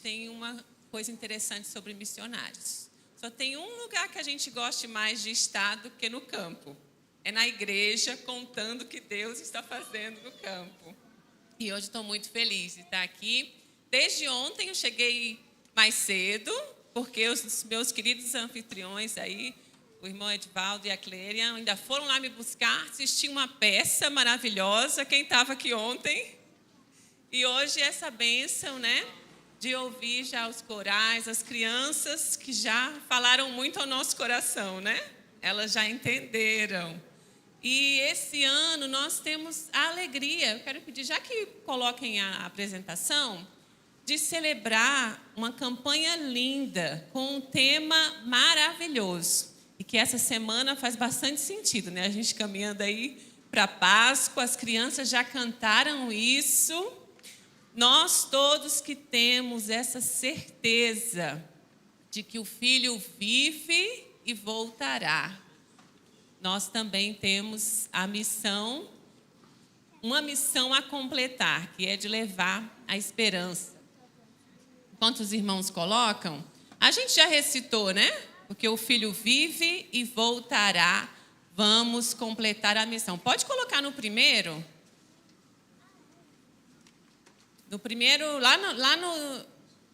tem uma coisa interessante sobre missionários. Só tem um lugar que a gente goste mais de estar do que no campo. É na igreja, contando o que Deus está fazendo no campo. E hoje estou muito feliz de estar aqui. Desde ontem eu cheguei mais cedo, porque os meus queridos anfitriões aí, o irmão Edvaldo e a Clérian, ainda foram lá me buscar, assistir uma peça maravilhosa. Quem estava aqui ontem? E hoje essa bênção, né, de ouvir já os corais, as crianças que já falaram muito ao nosso coração, né? Elas já entenderam. E esse ano nós temos a alegria, eu quero pedir, já que coloquem a apresentação, de celebrar uma campanha linda, com um tema maravilhoso. E que essa semana faz bastante sentido, né? A gente caminhando aí para a Páscoa, as crianças já cantaram isso. Nós todos que temos essa certeza de que o Filho vive e voltará. Nós também temos a missão, uma missão a completar, que é de levar a esperança. Enquanto os irmãos colocam, a gente já recitou, né? Porque o Filho vive e voltará, vamos completar a missão. Pode colocar no primeiro? No primeiro,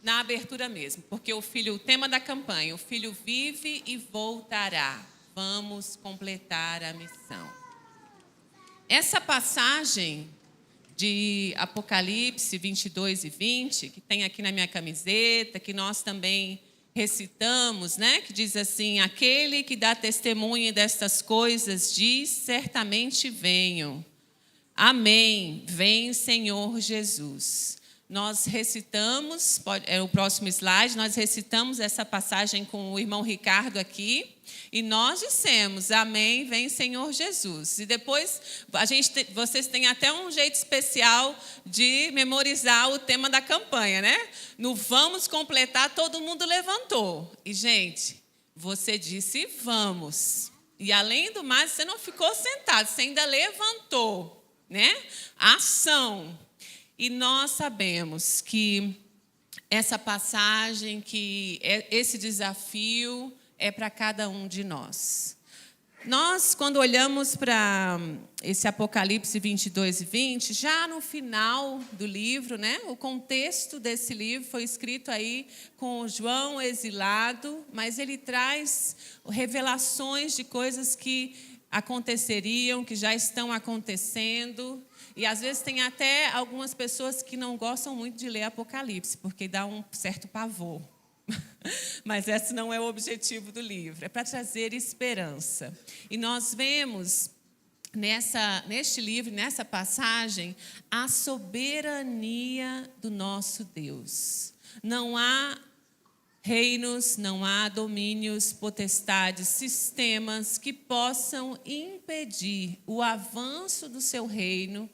na abertura mesmo, porque o tema da campanha, o Filho vive e voltará. Vamos completar a missão. Essa passagem de Apocalipse 22 e 20, que tem aqui na minha camiseta, que nós também recitamos, né? Que diz assim: aquele que dá testemunho destas coisas diz, certamente venho. Amém. Vem, Senhor Jesus. Nós recitamos, é o próximo slide, nós recitamos essa passagem com o irmão Ricardo aqui, e nós dissemos, amém, vem Senhor Jesus. E depois, vocês têm até um jeito especial de memorizar o tema da campanha, né? No vamos completar, todo mundo levantou. E, gente, você disse vamos. E, além do mais, você não ficou sentado, você ainda levantou, né? Ação. E nós sabemos que essa passagem, que esse desafio é para cada um de nós. Nós, quando olhamos para esse Apocalipse 22 e 20, já no final do livro, né, o contexto desse livro foi escrito aí com João exilado, mas ele traz revelações de coisas que aconteceriam, que já estão acontecendo. E às vezes tem até algumas pessoas que não gostam muito de ler Apocalipse, porque dá um certo pavor. Mas esse não é o objetivo do livro, é para trazer esperança. E nós vemos neste livro, nessa passagem, a soberania do nosso Deus. Não há reinos, não há domínios, potestades, sistemas que possam impedir o avanço do seu reino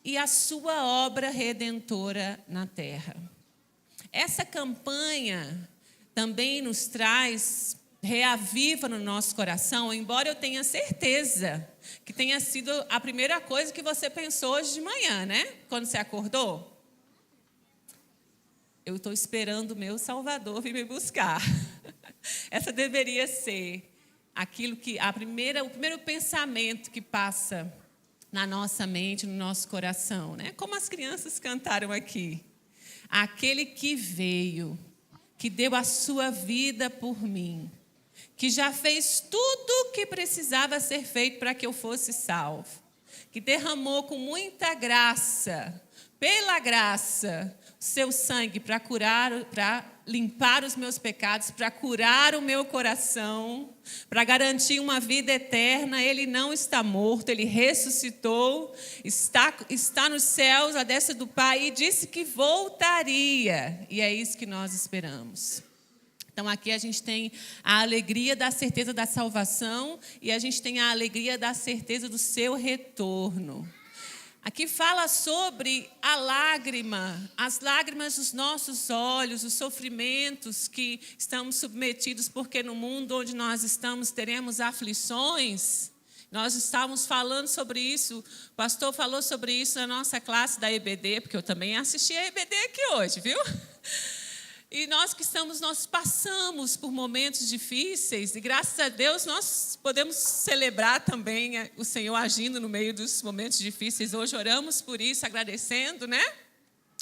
e a sua obra redentora na terra. Essa campanha também nos traz, reaviva no nosso coração, embora eu tenha certeza que tenha sido a primeira coisa que você pensou hoje de manhã, né? Quando você acordou. Eu estou esperando o meu Salvador vir me buscar. Essa deveria ser aquilo que o primeiro pensamento que passa na nossa mente, no nosso coração, né? Como as crianças cantaram aqui. Aquele que veio, que deu a sua vida por mim, que já fez tudo o que precisava ser feito para que eu fosse salvo, que derramou com muita graça, pela graça, seu sangue para limpar os meus pecados, para curar o meu coração, para garantir uma vida eterna. Ele não está morto, ele ressuscitou, está nos céus, à destra do Pai, e disse que voltaria. E é isso que nós esperamos. Então, aqui a gente tem a alegria da certeza da salvação e a gente tem a alegria da certeza do seu retorno. Aqui fala sobre a lágrima, as lágrimas dos nossos olhos, os sofrimentos que estamos submetidos, porque no mundo onde nós estamos teremos aflições. Nós estávamos falando sobre isso, o pastor falou sobre isso na nossa classe da EBD, porque eu também assisti a EBD aqui hoje, viu? E nós passamos por momentos difíceis e graças a Deus nós podemos celebrar também o Senhor agindo no meio dos momentos difíceis. Hoje oramos por isso, agradecendo, né?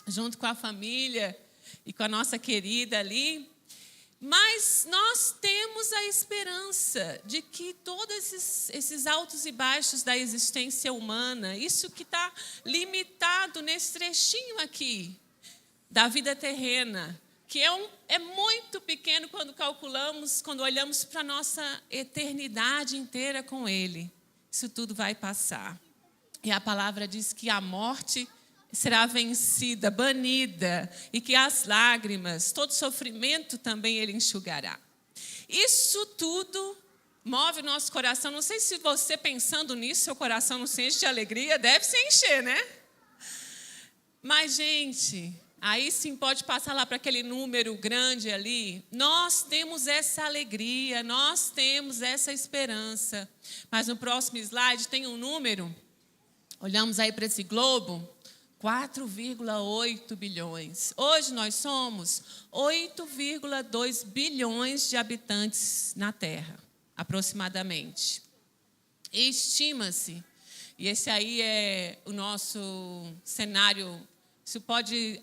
Junto com a família e com a nossa querida ali. Mas nós temos a esperança de que todos esses altos e baixos da existência humana, isso que está limitado nesse trechinho aqui da vida terrena, que é muito pequeno quando calculamos, quando olhamos para a nossa eternidade inteira com Ele. Isso tudo vai passar. E a palavra diz que a morte será vencida, banida, e que as lágrimas, todo sofrimento também Ele enxugará. Isso tudo move o nosso coração. Não sei se você pensando nisso, seu coração não se enche de alegria, deve se encher, né? Mas, gente, aí sim pode passar lá para aquele número grande ali. Nós temos essa alegria, nós temos essa esperança. Mas no próximo slide tem um número, olhamos aí para esse globo, 4,8 bilhões. Hoje nós somos 8,2 bilhões de habitantes na Terra, aproximadamente. E estima-se, e esse aí é o nosso cenário, isso pode...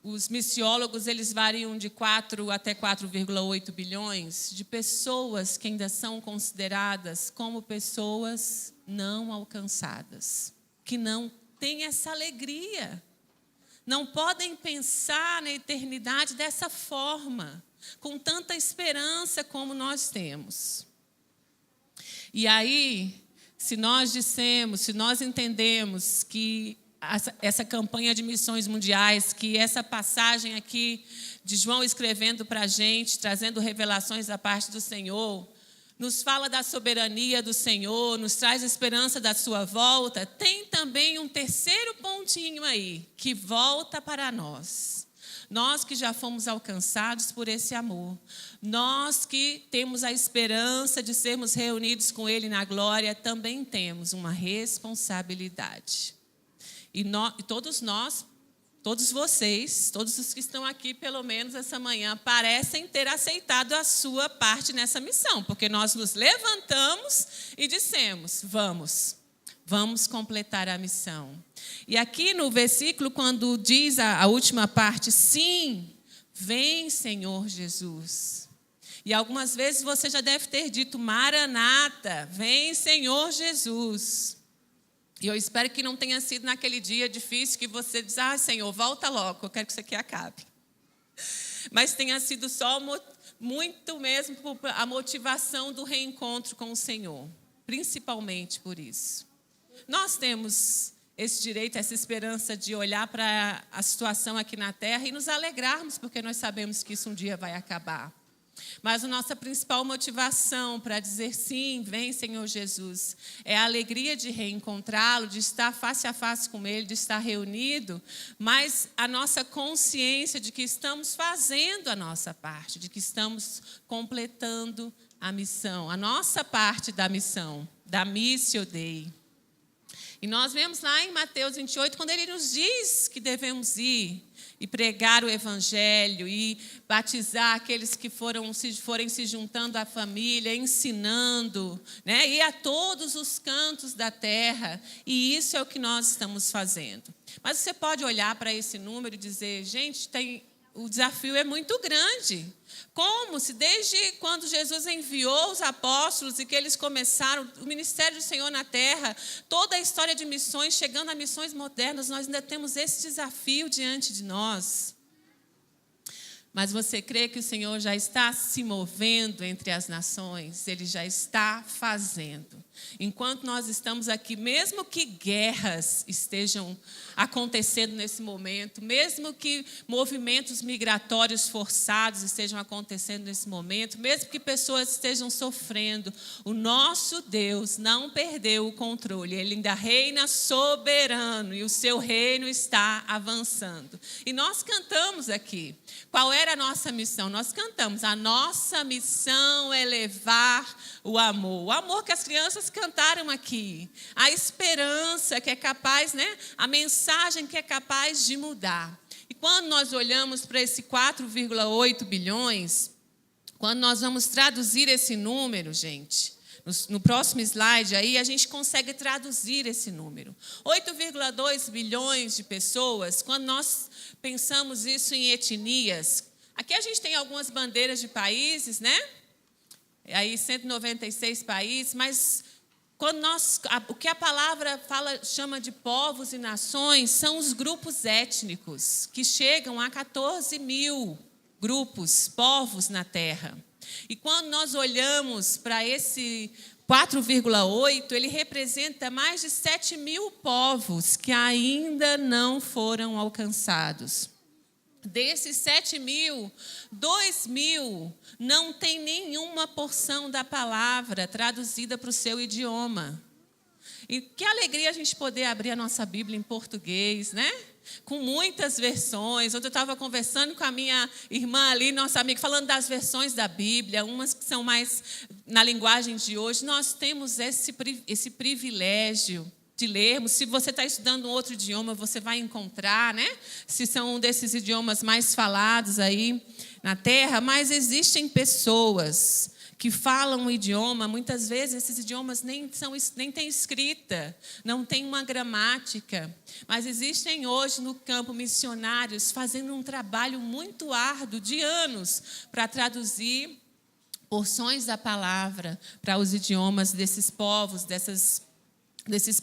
os missiólogos, eles variam de 4 até 4,8 bilhões de pessoas que ainda são consideradas como pessoas não alcançadas, que não têm essa alegria, não podem pensar na eternidade dessa forma, com tanta esperança como nós temos. E aí, se nós entendemos que essa campanha de missões mundiais, que essa passagem aqui de João escrevendo para a gente, trazendo revelações da parte do Senhor, nos fala da soberania do Senhor, nos traz esperança da sua volta, tem também um terceiro pontinho aí, que volta para nós. Nós que já fomos alcançados por esse amor, nós que temos a esperança de sermos reunidos com Ele na glória, também temos uma responsabilidade. E todos nós, todos vocês, todos os que estão aqui, pelo menos essa manhã, parecem ter aceitado a sua parte nessa missão, porque nós nos levantamos e dissemos, vamos completar a missão. E aqui no versículo, quando diz a última parte, sim, vem Senhor Jesus. E algumas vezes você já deve ter dito, Maranata, vem Senhor Jesus. E eu espero que não tenha sido naquele dia difícil que você diz, Senhor, volta logo, eu quero que isso aqui acabe. Mas tenha sido só muito mesmo a motivação do reencontro com o Senhor, principalmente por isso. Nós temos esse direito, essa esperança de olhar para a situação aqui na Terra e nos alegrarmos, porque nós sabemos que isso um dia vai acabar. Mas a nossa principal motivação para dizer sim, vem Senhor Jesus, é a alegria de reencontrá-lo, de estar face a face com Ele, de estar reunido, mas a nossa consciência de que estamos fazendo a nossa parte, de que estamos completando a missão, a nossa parte da missão, da Missio Dei. E nós vemos lá em Mateus 28, quando Ele nos diz que devemos ir e pregar o Evangelho e batizar aqueles que forem se juntando à família, ensinando, né? Ir a todos os cantos da terra. E isso é o que nós estamos fazendo. Mas você pode olhar para esse número e dizer, gente, o desafio é muito grande. Como se desde quando Jesus enviou os apóstolos e que eles começaram o ministério do Senhor na terra, toda a história de missões, chegando a missões modernas, nós ainda temos esse desafio diante de nós. Mas você crê que o Senhor já está se movendo entre as nações? Ele já está fazendo. Enquanto nós estamos aqui, mesmo que guerras estejam acontecendo nesse momento, mesmo que movimentos migratórios forçados estejam acontecendo nesse momento, mesmo que pessoas estejam sofrendo, o nosso Deus não perdeu o controle. Ele ainda reina soberano e o seu reino está avançando. E nós cantamos aqui. Qual era a nossa missão? Nós cantamos, a nossa missão é levar o amor que as crianças cantaram aqui, a esperança que é capaz, né? A mensagem que é capaz de mudar. E quando nós olhamos para esse 4,8 bilhões, quando nós vamos traduzir esse número, gente, no próximo slide aí, a gente consegue traduzir esse número. 8,2 bilhões de pessoas, quando nós pensamos isso em etnias, aqui a gente tem algumas bandeiras de países, né? Aí 196 países, mas o que a palavra chama de povos e nações são os grupos étnicos, que chegam a 14 mil grupos, povos na Terra. E quando nós olhamos para esse 4,8, ele representa mais de 7 mil povos que ainda não foram alcançados. Desses 7 mil, 2 mil não tem nenhuma porção da palavra traduzida para o seu idioma. E que alegria a gente poder abrir a nossa Bíblia em português, né? Com muitas versões. Ontem eu estava conversando com a minha irmã ali, nossa amiga, falando das versões da Bíblia, umas que são mais na linguagem de hoje. Nós temos esse privilégio de lermos. Se você está estudando um outro idioma, você vai encontrar, né? Se são um desses idiomas mais falados aí na Terra. Mas existem pessoas que falam um idioma, muitas vezes esses idiomas nem têm escrita, não tem uma gramática. Mas existem hoje no campo missionários fazendo um trabalho muito árduo de anos para traduzir porções da palavra para os idiomas desses povos, desses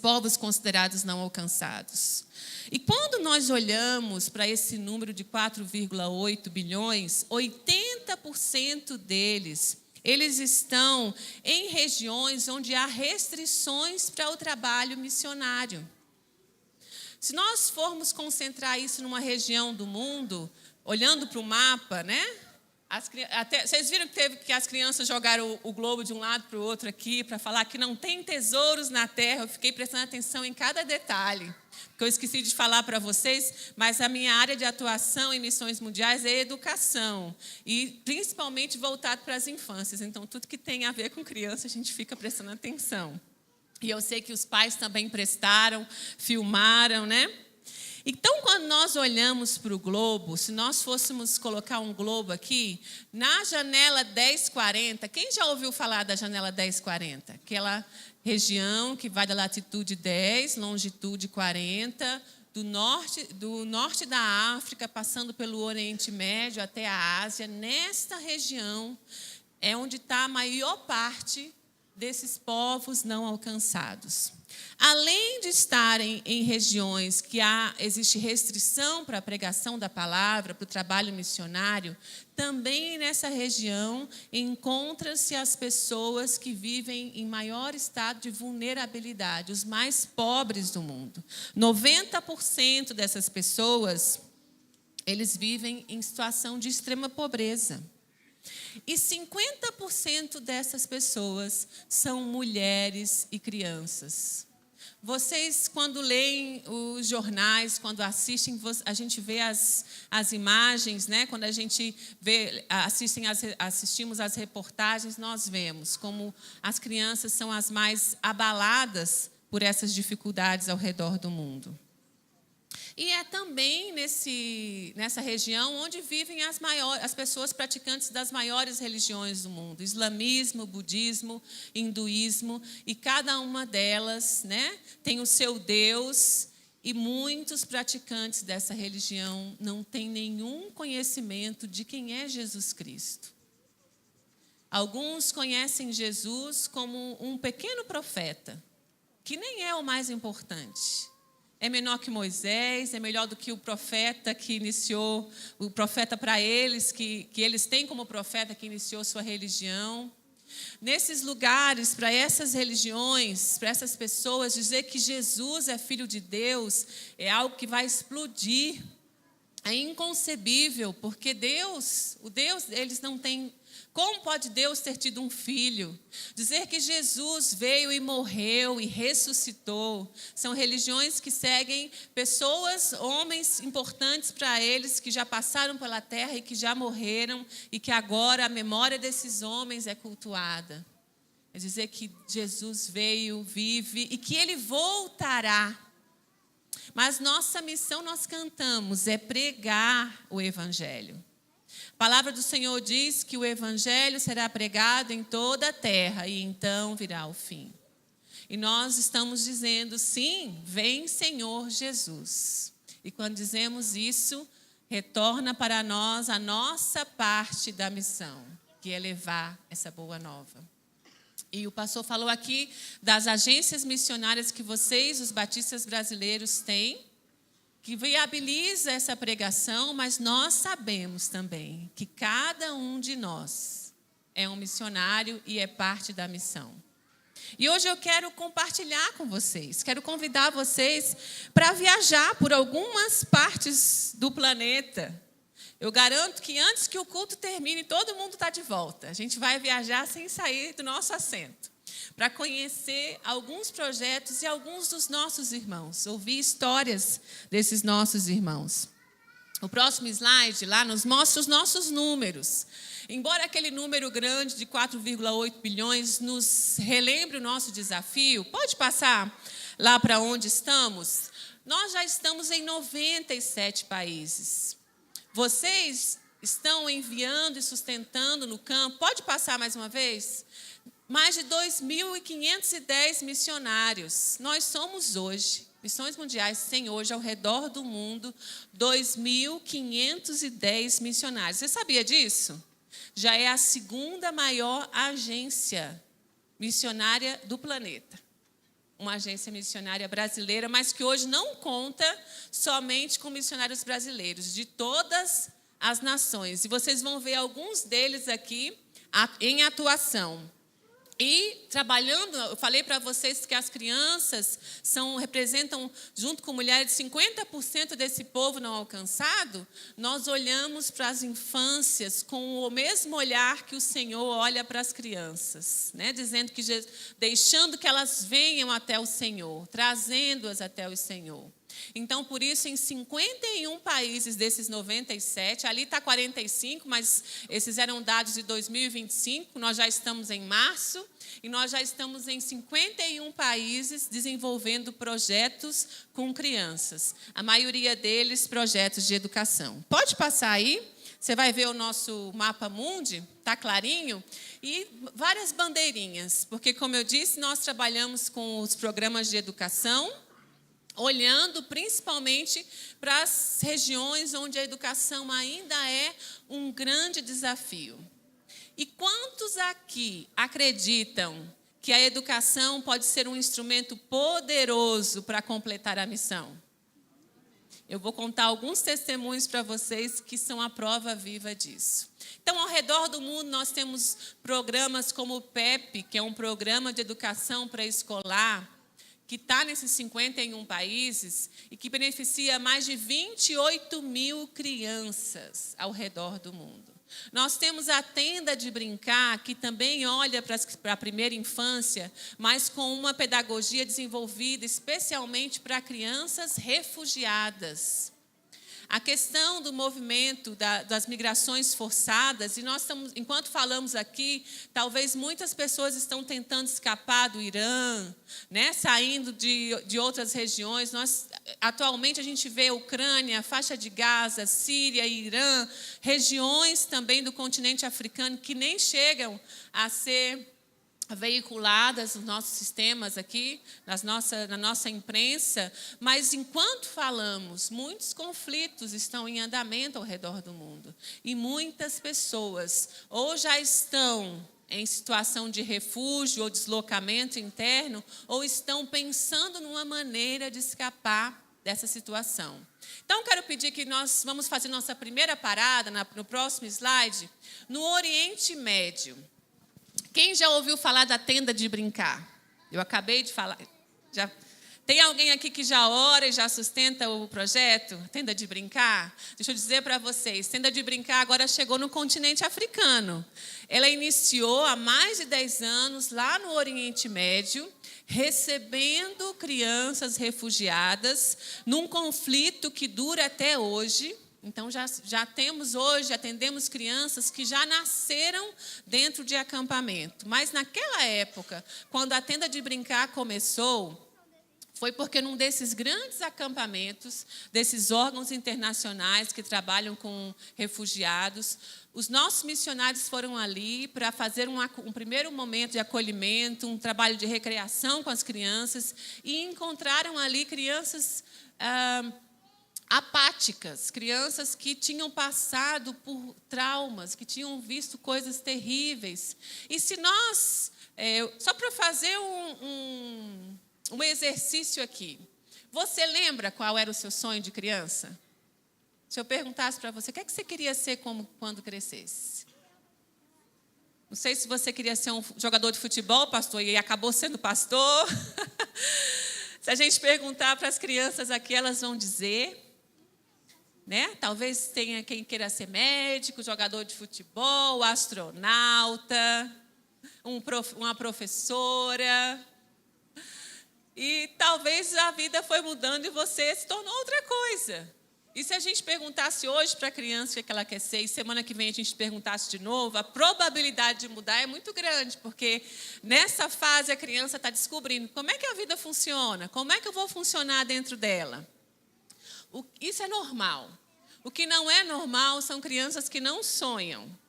povos considerados não alcançados. E quando nós olhamos para esse número de 4,8 bilhões, 80% deles, eles estão em regiões onde há restrições para o trabalho missionário. Se nós formos concentrar isso numa região do mundo, olhando para o mapa, né? Vocês viram que as crianças jogaram o globo de um lado para o outro aqui, para falar que não tem tesouros na terra. Eu fiquei prestando atenção em cada detalhe, porque eu esqueci de falar para vocês, mas a minha área de atuação em missões mundiais é educação, e principalmente voltado para as infâncias. Então, tudo que tem a ver com criança, a gente fica prestando atenção. E eu sei que os pais também prestaram, filmaram, né? Então, quando nós olhamos para o globo, se nós fôssemos colocar um globo aqui, na janela 1040, quem já ouviu falar da janela 1040? Aquela região que vai da latitude 10, longitude 40, do norte da África, passando pelo Oriente Médio até a Ásia. Nesta região é onde está a maior parte desses povos não alcançados. Além de estarem em regiões que existe restrição para a pregação da palavra, para o trabalho missionário, também nessa região encontram-se as pessoas que vivem em maior estado de vulnerabilidade, os mais pobres do mundo. 90% dessas pessoas, eles vivem em situação de extrema pobreza. E 50% dessas pessoas são mulheres e crianças. Vocês, quando leem os jornais, quando assistem, a gente vê as imagens, né? Quando a gente assistimos às reportagens, nós vemos como as crianças são as mais abaladas por essas dificuldades ao redor do mundo. E é também nessa região onde vivem as pessoas praticantes das maiores religiões do mundo, islamismo, budismo, hinduísmo, e cada uma delas, né, tem o seu Deus, e muitos praticantes dessa religião não têm nenhum conhecimento de quem é Jesus Cristo. Alguns conhecem Jesus como um pequeno profeta, que nem é o mais importante. É menor que Moisés, é melhor do que o profeta que iniciou, o profeta para eles, que eles têm como profeta que iniciou sua religião. Nesses lugares, para essas religiões, para essas pessoas, dizer que Jesus é filho de Deus é algo que vai explodir. É inconcebível, porque o Deus deles não tem. Como pode Deus ter tido um filho? Dizer que Jesus veio e morreu e ressuscitou. São religiões que seguem pessoas, homens importantes para eles, que já passaram pela terra e que já morreram, e que agora a memória desses homens é cultuada. É dizer que Jesus veio, vive e que ele voltará. Mas nossa missão, nós cantamos, é pregar o Evangelho. A palavra do Senhor diz que o Evangelho será pregado em toda a terra e então virá o fim. E nós estamos dizendo, sim, vem Senhor Jesus. E quando dizemos isso, retorna para nós a nossa parte da missão, que é levar essa boa nova. E o pastor falou aqui das agências missionárias que vocês, os batistas brasileiros, têm, que viabiliza essa pregação, mas nós sabemos também que cada um de nós é um missionário e é parte da missão. E hoje eu quero compartilhar com vocês, quero convidar vocês para viajar por algumas partes do planeta. Eu garanto que antes que o culto termine, todo mundo está de volta. A gente vai viajar sem sair do nosso assento, para conhecer alguns projetos e alguns dos nossos irmãos, ouvir histórias desses nossos irmãos. O próximo slide lá nos mostra os nossos números. Embora aquele número grande de 4,8 bilhões nos relembre o nosso desafio, pode passar lá para onde estamos? Nós já estamos em 97 países. Vocês estão enviando e sustentando no campo, pode passar mais uma vez? Mais de 2.510 missionários. Nós somos hoje, Missões Mundiais tem hoje ao redor do mundo 2.510 missionários. Você sabia disso? Já é a segunda maior agência missionária do planeta. Uma agência missionária brasileira, mas que hoje não conta somente com missionários brasileiros, de todas as nações. E vocês vão ver alguns deles aqui em atuação. E trabalhando, eu falei para vocês que as crianças representam, junto com mulheres, 50% desse povo não alcançado. Nós olhamos para as infâncias com o mesmo olhar que o Senhor olha para as crianças, né? Dizendo que deixando que elas venham até o Senhor, trazendo-as até o Senhor. Então, por isso, em 51 países desses 97, ali está 45, mas esses eram dados de 2025, nós já estamos em março, e nós já estamos em 51 países desenvolvendo projetos com crianças. A maioria deles, projetos de educação. Pode passar aí, você vai ver o nosso mapa mundi, está clarinho, e várias bandeirinhas, porque, como eu disse, nós trabalhamos com os programas de educação, olhando principalmente para as regiões onde a educação ainda é um grande desafio. E quantos aqui acreditam que a educação pode ser um instrumento poderoso para completar a missão? Eu vou contar alguns testemunhos para vocês que são a prova viva disso. Então, ao redor do mundo, nós temos programas como o PEP, que é um programa de educação pré-escolar, que está nesses 51 países e que beneficia mais de 28 mil crianças ao redor do mundo. Nós temos a Tenda de Brincar, que também olha para a primeira infância, mas com uma pedagogia desenvolvida especialmente para crianças refugiadas. A questão do movimento das migrações forçadas, e nós estamos, enquanto falamos aqui, talvez muitas pessoas estão tentando escapar do Irã, né, saindo de outras regiões. Atualmente a gente vê a Ucrânia, a faixa de Gaza, Síria, Irã, regiões também do continente africano que nem chegam a ser veiculadas nos nossos sistemas aqui, na nossa imprensa, mas enquanto falamos, muitos conflitos estão em andamento ao redor do mundo. E muitas pessoas ou já estão em situação de refúgio ou deslocamento interno, ou estão pensando numa maneira de escapar dessa situação. Então, quero pedir que nós vamos fazer nossa primeira parada, no próximo slide, no Oriente Médio. Quem já ouviu falar da Tenda de Brincar? Eu acabei de falar. Tem alguém aqui que já ora e já sustenta o projeto? Tenda de Brincar? Deixa eu dizer para vocês, Tenda de Brincar agora chegou no continente africano. Ela iniciou há mais de 10 anos lá no Oriente Médio, recebendo crianças refugiadas num conflito que dura até hoje. Então, já temos hoje, atendemos crianças que já nasceram dentro de acampamento. Mas naquela época, quando a Tenda de Brincar começou, foi porque num desses grandes acampamentos, desses órgãos internacionais que trabalham com refugiados, os nossos missionários foram ali para fazer um primeiro momento de acolhimento, um trabalho de recreação com as crianças, e encontraram ali crianças apáticas, crianças que tinham passado por traumas, que tinham visto coisas terríveis. E se nós, só para fazer um exercício aqui, você lembra qual era o seu sonho de criança? Se eu perguntasse para você, o que é que você queria ser quando crescesse? Não sei se você queria ser um jogador de futebol, pastor, e acabou sendo pastor. Se a gente perguntar para as crianças aqui, elas vão dizer, né? Talvez tenha quem queira ser médico, jogador de futebol, astronauta, uma professora. E talvez a vida foi mudando e você se tornou outra coisa. E se a gente perguntasse hoje para a criança o que ela quer ser, e semana que vem a gente perguntasse de novo, a probabilidade de mudar é muito grande, porque nessa fase a criança está descobrindo como é que a vida funciona, como é que eu vou funcionar dentro dela. Isso é normal. O que não é normal são crianças que não sonham.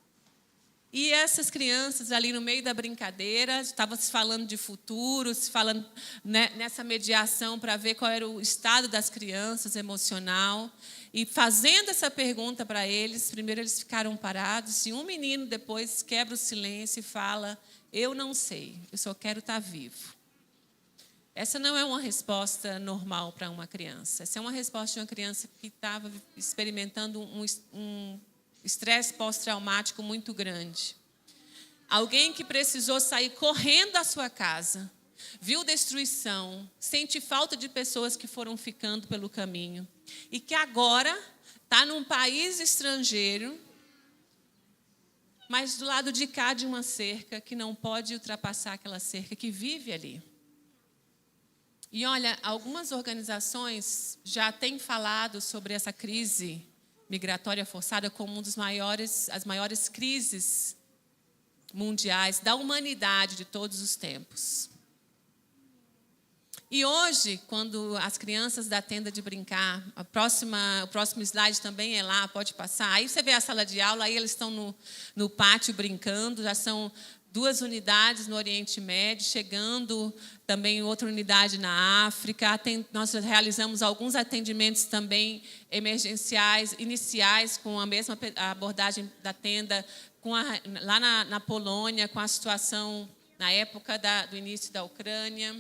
E essas crianças ali no meio da brincadeira, estavam se falando de futuro, se falando nessa mediação para ver qual era o estado das crianças emocional. E fazendo essa pergunta para eles, primeiro eles ficaram parados, e um menino depois quebra o silêncio e fala, eu não sei, eu só quero estar vivo. Essa não é uma resposta normal para uma criança. Essa é uma resposta de uma criança que estava experimentando um estresse pós-traumático muito grande. Alguém que precisou sair correndo da sua casa, viu destruição, sente falta de pessoas que foram ficando pelo caminho e que agora está num país estrangeiro, mas do lado de cá de uma cerca que não pode ultrapassar aquela cerca, que vive ali. E olha, algumas organizações já têm falado sobre essa crise migratória forçada como as maiores crises mundiais da humanidade de todos os tempos. E hoje, quando as crianças da tenda de brincar, o próximo slide também é lá, pode passar. Aí você vê a sala de aula, aí eles estão no pátio brincando, já são 2 unidades no Oriente Médio, chegando também outra unidade na África. Nós realizamos alguns atendimentos também emergenciais, iniciais, com a mesma abordagem da tenda, lá na Polônia, com a situação na época do início da Ucrânia.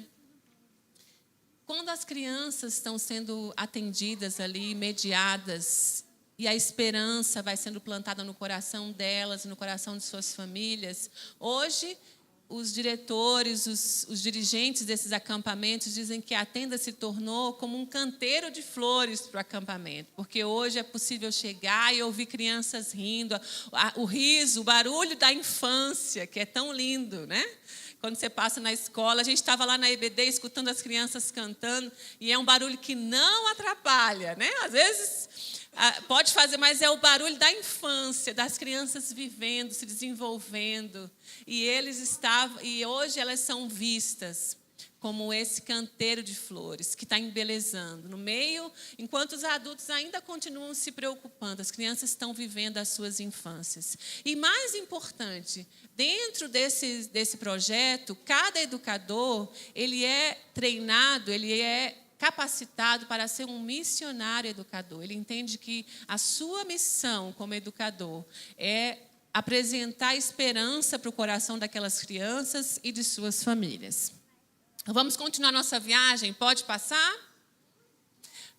Quando as crianças estão sendo atendidas ali, mediadas, e a esperança vai sendo plantada no coração delas, no coração de suas famílias. Hoje, os diretores, os dirigentes desses acampamentos dizem que a tenda se tornou como um canteiro de flores para o acampamento, porque hoje é possível chegar e ouvir crianças rindo, o riso, o barulho da infância, que é tão lindo, né? Quando você passa na escola, a gente estava lá na EBD escutando as crianças cantando, e é um barulho que não atrapalha, né? Às vezes pode fazer, mas é o barulho da infância, das crianças vivendo, se desenvolvendo. E hoje elas são vistas como esse canteiro de flores que está embelezando. No meio, enquanto os adultos ainda continuam se preocupando, as crianças estão vivendo as suas infâncias. E mais importante, dentro desse projeto, cada educador, ele é treinado, ele é capacitado para ser um missionário educador. Ele entende que a sua missão como educador é apresentar esperança para o coração daquelas crianças e de suas famílias. Vamos continuar nossa viagem? Pode passar?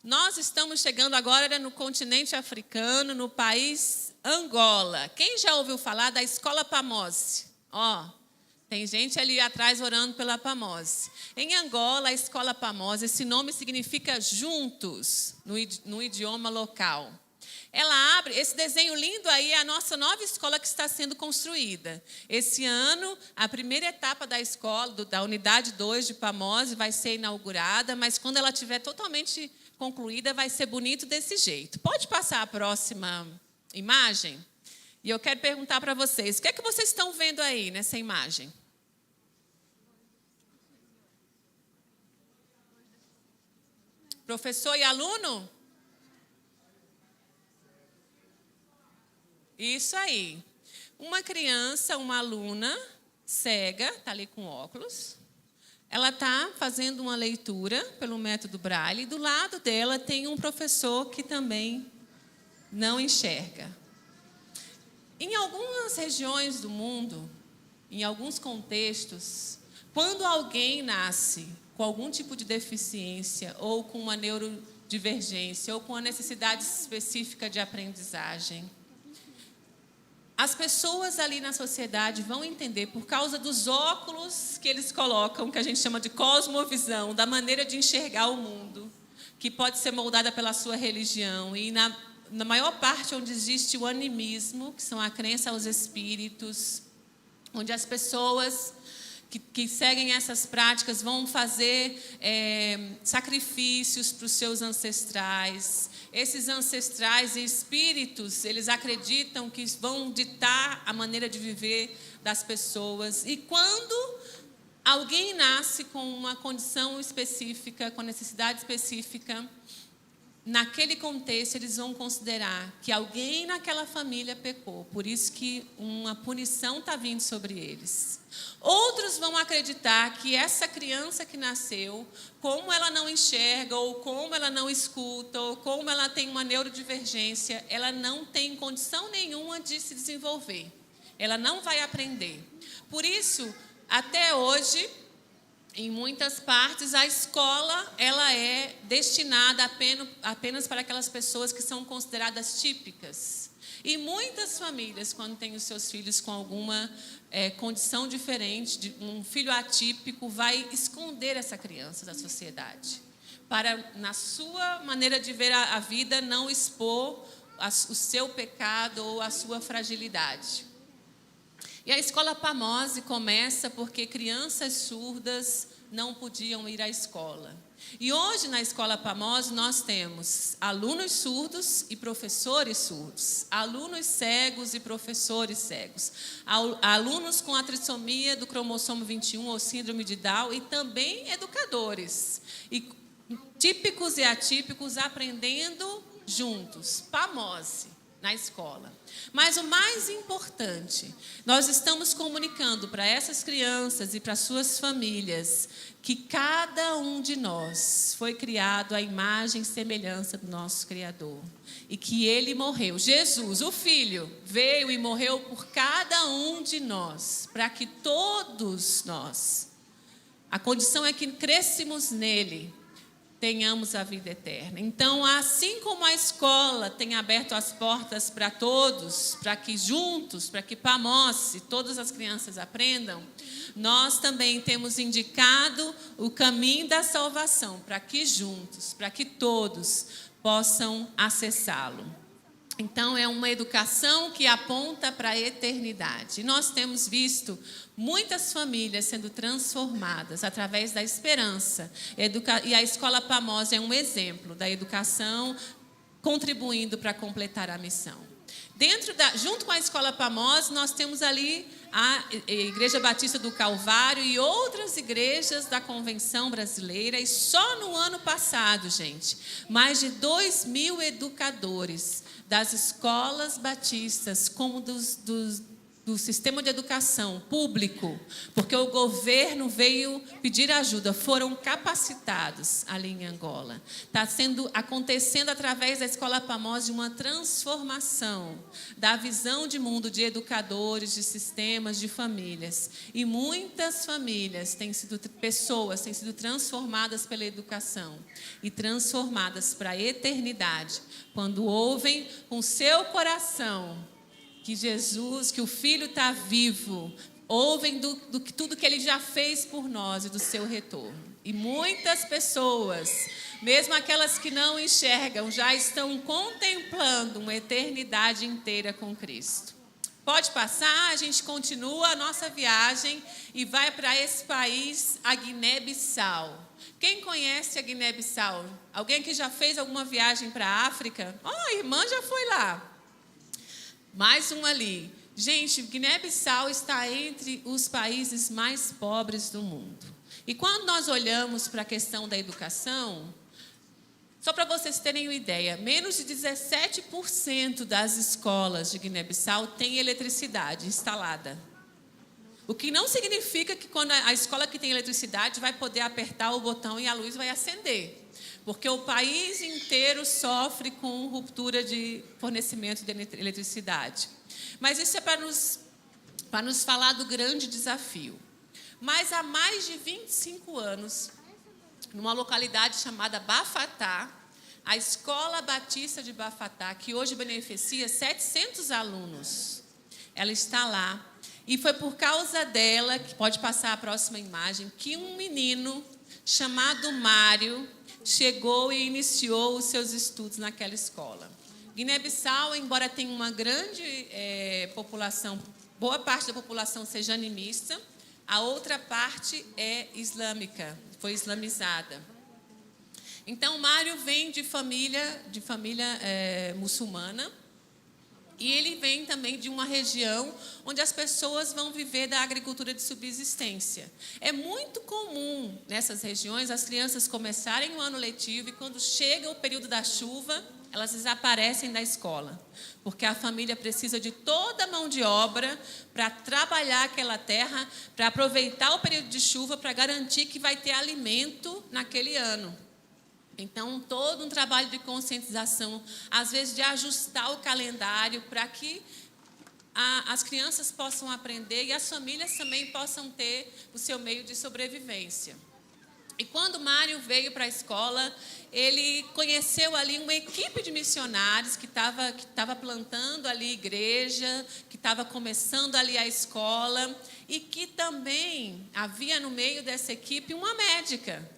Nós estamos chegando agora no continente africano, no país Angola. Quem já ouviu falar da Escola Pamose? Tem gente ali atrás orando pela Pamose. Em Angola, a Escola Pamose, esse nome significa juntos, no idioma local. Ela abre, esse desenho lindo aí é a nossa nova escola que está sendo construída. Esse ano, a primeira etapa da escola, da unidade 2 de Pamose, vai ser inaugurada, mas quando ela estiver totalmente concluída, vai ser bonito desse jeito. Pode passar a próxima imagem? E eu quero perguntar para vocês, o que é que vocês estão vendo aí nessa imagem? Professor e aluno? Isso aí. Uma criança, uma aluna cega, está ali com óculos. Ela está fazendo uma leitura pelo método Braille. E do lado dela tem um professor que também não enxerga. Em algumas regiões do mundo, em alguns contextos, quando alguém nasce com algum tipo de deficiência ou com uma neurodivergência ou com uma necessidade específica de aprendizagem, as pessoas ali na sociedade vão entender, por causa dos óculos que eles colocam, que a gente chama de cosmovisão, da maneira de enxergar o mundo, que pode ser moldada pela sua religião. E na maior parte onde existe o animismo, que são a crença aos espíritos, onde as pessoas que seguem essas práticas vão fazer sacrifícios para os seus ancestrais. Esses ancestrais e espíritos, eles acreditam que vão ditar a maneira de viver das pessoas. E quando alguém nasce com uma condição específica, com necessidade específica, naquele contexto, eles vão considerar que alguém naquela família pecou. Por isso que uma punição está vindo sobre eles. Outros vão acreditar que essa criança que nasceu, como ela não enxerga, ou como ela não escuta, ou como ela tem uma neurodivergência, ela não tem condição nenhuma de se desenvolver. Ela não vai aprender. Por isso, até hoje, em muitas partes, a escola ela é destinada apenas para aquelas pessoas que são consideradas típicas. E muitas famílias, quando têm os seus filhos com alguma condição diferente, um filho atípico, vai esconder essa criança da sociedade, para, na sua maneira de ver a vida, não expor o seu pecado ou a sua fragilidade. E a escola PAMOSE começa porque crianças surdas não podiam ir à escola. E hoje, na escola PAMOSE, nós temos alunos surdos e professores surdos, alunos cegos e professores cegos, alunos com a trissomia do cromossomo 21 ou síndrome de Down e também educadores, e típicos e atípicos aprendendo juntos, PAMOSE, na escola. Mas o mais importante, nós estamos comunicando para essas crianças e para suas famílias que cada um de nós foi criado à imagem e semelhança do nosso Criador. E que Ele morreu. Jesus, o Filho, veio e morreu por cada um de nós, para que todos nós, a condição é que crescemos nele, tenhamos a vida eterna. Então, assim como a escola tem aberto as portas para todos, para que juntos, para que PAMOSE, todas as crianças aprendam, nós também temos indicado o caminho da salvação, para que juntos, para que todos possam acessá-lo. Então, é uma educação que aponta para a eternidade. E nós temos visto muitas famílias sendo transformadas através da esperança. E a escola PAMOSE é um exemplo da educação contribuindo para completar a missão. Junto com a escola PAMOSE, nós temos ali a Igreja Batista do Calvário e outras igrejas da Convenção Brasileira. E só no ano passado, gente, mais de 2.000 educadores das escolas batistas, como do sistema de educação público, porque o governo veio pedir ajuda, foram capacitados ali em Angola. Está acontecendo através da escola PAMOSE uma transformação da visão de mundo de educadores, de sistemas, de famílias. E muitas famílias pessoas têm sido transformadas pela educação e transformadas para a eternidade, quando ouvem com seu coração que Jesus, que o Filho está vivo, ouvem tudo que Ele já fez por nós e do seu retorno. E muitas pessoas, mesmo aquelas que não enxergam, já estão contemplando uma eternidade inteira com Cristo. Pode passar, a gente continua a nossa viagem e vai para esse país, a Guiné-Bissau. Quem conhece a Guiné-Bissau? Alguém que já fez alguma viagem para a África? A irmã já foi lá. Mais um ali. Gente, Guiné-Bissau está entre os países mais pobres do mundo. E quando nós olhamos para a questão da educação, Só para vocês terem uma ideia, menos de 17% das escolas de Guiné-Bissau têm eletricidade instalada. O que não significa que quando a escola que tem eletricidade vai poder apertar o botão e a luz vai acender. Porque o país inteiro sofre com ruptura de fornecimento de eletricidade. Mas isso é para nos falar do grande desafio. Mas há mais de 25 anos, numa localidade chamada Bafatá, a Escola Batista de Bafatá, que hoje beneficia 700 alunos, ela está lá. E foi por causa dela, que pode passar a próxima imagem, que um menino chamado Mário chegou e iniciou os seus estudos naquela escola. Guiné-Bissau, embora tenha uma grande população, boa parte da população seja animista, a outra parte é islâmica, foi islamizada. Então, Mário vem de família muçulmana, e ele vem também de uma região onde as pessoas vão viver da agricultura de subsistência. É muito comum nessas regiões as crianças começarem o ano letivo e quando chega o período da chuva, elas desaparecem da escola, porque a família precisa de toda a mão de obra para trabalhar aquela terra, para aproveitar o período de chuva, para garantir que vai ter alimento naquele ano. Então, todo um trabalho de conscientização, às vezes de ajustar o calendário para que as crianças possam aprender e as famílias também possam ter o seu meio de sobrevivência. E quando Mário veio para a escola, ele conheceu ali uma equipe de missionários que estava plantando ali igreja, que estava começando ali a escola e que também havia no meio dessa equipe uma médica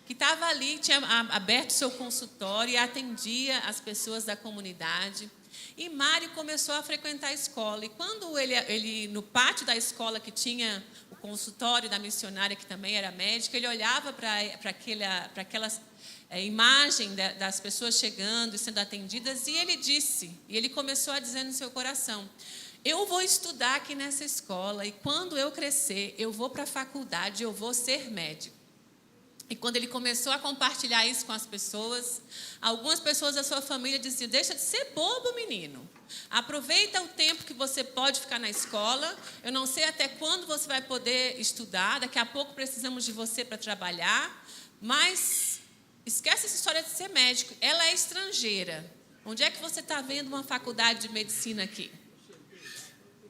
que estava ali, tinha aberto seu consultório e atendia as pessoas da comunidade. E Mário começou a frequentar a escola. E quando ele no pátio da escola, que tinha o consultório da missionária, que também era médica, ele olhava para aquela imagem das pessoas chegando e sendo atendidas, e ele começou a dizer no seu coração: eu vou estudar aqui nessa escola, e quando eu crescer, eu vou para a faculdade, eu vou ser médico. E quando ele começou a compartilhar isso com as pessoas, algumas pessoas da sua família diziam: deixa de ser bobo, menino. Aproveita o tempo que você pode ficar na escola. Eu não sei até quando você vai poder estudar. Daqui a pouco precisamos de você para trabalhar. Mas esquece essa história de ser médico. Ela é estrangeira. Onde é que você está vendo uma faculdade de medicina aqui?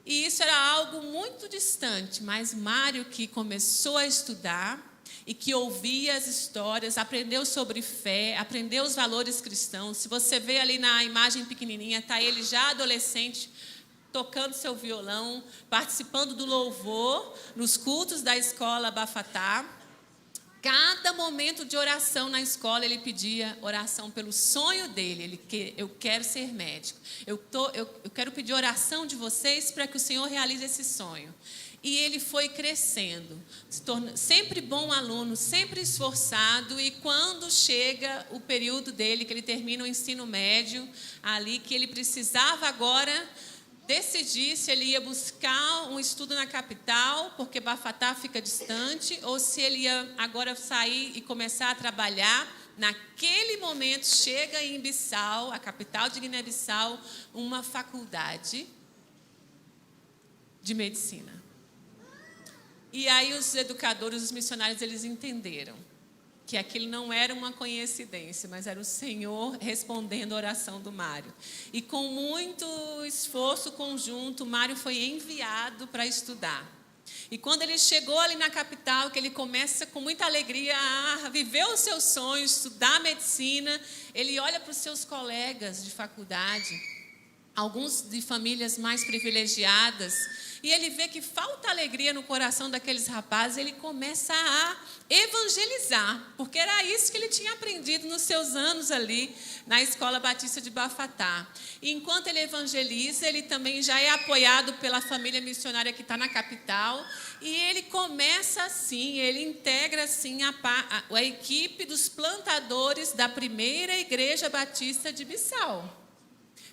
E isso era algo muito distante. Mas Mário, que começou a estudar e que ouvia as histórias, aprendeu sobre fé, aprendeu os valores cristãos. Se você vê ali na imagem pequenininha, está ele já adolescente, tocando seu violão, participando do louvor nos cultos da escola Bafatá. Cada momento de oração na escola, ele pedia oração pelo sonho dele. Eu quero ser médico. Eu quero pedir oração de vocês para que o Senhor realize esse sonho. E ele foi crescendo, se torna sempre bom aluno, sempre esforçado. E quando chega o período dele, que ele termina o ensino médio, ali que ele precisava agora decidir se ele ia buscar um estudo na capital, porque Bafatá fica distante, ou se ele ia agora sair e começar a trabalhar. Naquele momento chega em Bissau, a capital de Guiné-Bissau, uma faculdade de medicina. E aí os educadores, os missionários, eles entenderam que aquilo não era uma coincidência, mas era o Senhor respondendo a oração do Mário. E com muito esforço conjunto, Mário foi enviado para estudar. E quando ele chegou ali na capital, que ele começa com muita alegria a viver o seu sonho, estudar medicina, ele olha para os seus colegas de faculdade, alguns de famílias mais privilegiadas, e ele vê que falta alegria no coração daqueles rapazes. Ele começa a evangelizar, porque era isso que ele tinha aprendido nos seus anos ali na Escola Batista de Bafatá. E enquanto ele evangeliza, ele também já é apoiado pela família missionária que está na capital, e ele começa assim, ele integra assim a equipe dos plantadores da primeira igreja batista de Bissau.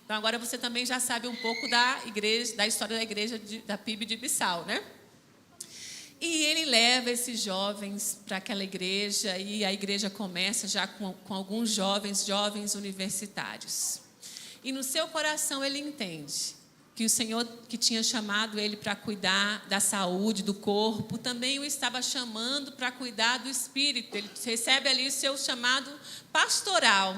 Então, agora você também já sabe um pouco da história da igreja da PIB de Bissau, né? E ele leva esses jovens para aquela igreja, e a igreja começa já com alguns jovens universitários. E no seu coração ele entende que o Senhor que tinha chamado ele para cuidar da saúde, do corpo, também o estava chamando para cuidar do espírito. Ele recebe ali o seu chamado pastoral.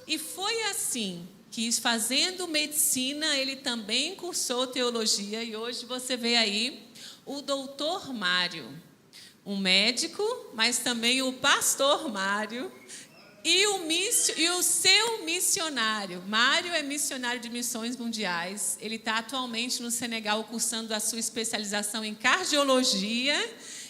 E foi assim que, fazendo medicina, ele também cursou teologia. E hoje você vê aí o doutor Mário, um médico, mas também o pastor Mário e o seu missionário. Mário é missionário de missões mundiais. Ele está atualmente no Senegal cursando a sua especialização em cardiologia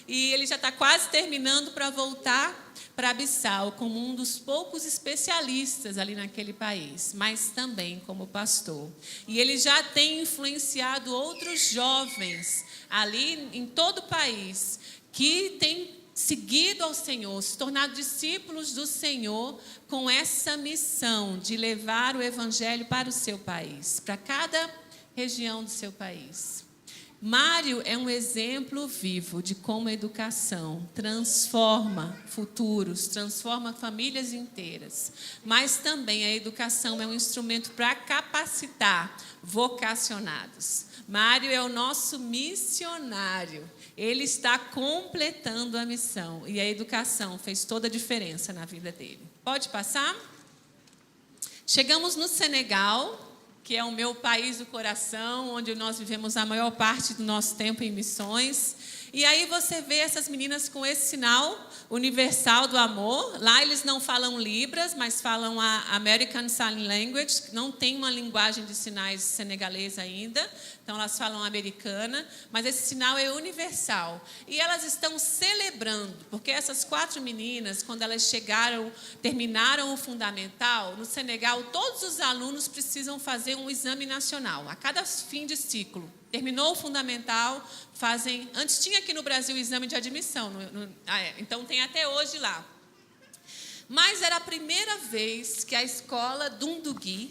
e ele já está quase terminando para voltar para Bissau como um dos poucos especialistas ali naquele país, mas também como pastor. E ele já tem influenciado outros jovens ali em todo o país que têm seguido ao Senhor, se tornado discípulos do Senhor com essa missão de levar o evangelho para o seu país, para cada região do seu país. Mário é um exemplo vivo de como a educação transforma futuros, transforma famílias inteiras. Mas também a educação é um instrumento para capacitar vocacionados. Mário é o nosso missionário. Ele está completando a missão. E a educação fez toda a diferença na vida dele. Pode passar? Chegamos no Senegal, que é o meu país do coração, onde nós vivemos a maior parte do nosso tempo em missões. E aí você vê essas meninas com esse sinal universal do amor. Lá eles não falam Libras, mas falam a American Sign Language. Não tem uma linguagem de sinais senegalesa ainda, então elas falam americana, mas esse sinal é universal. E elas estão celebrando, porque essas 4 meninas, quando elas terminaram o fundamental, no Senegal, todos os alunos precisam fazer um exame nacional, a cada fim de ciclo. Terminou o fundamental, fazem... Antes tinha aqui no Brasil o exame de admissão, então tem até hoje lá. Mas era a primeira vez que a escola Dundugui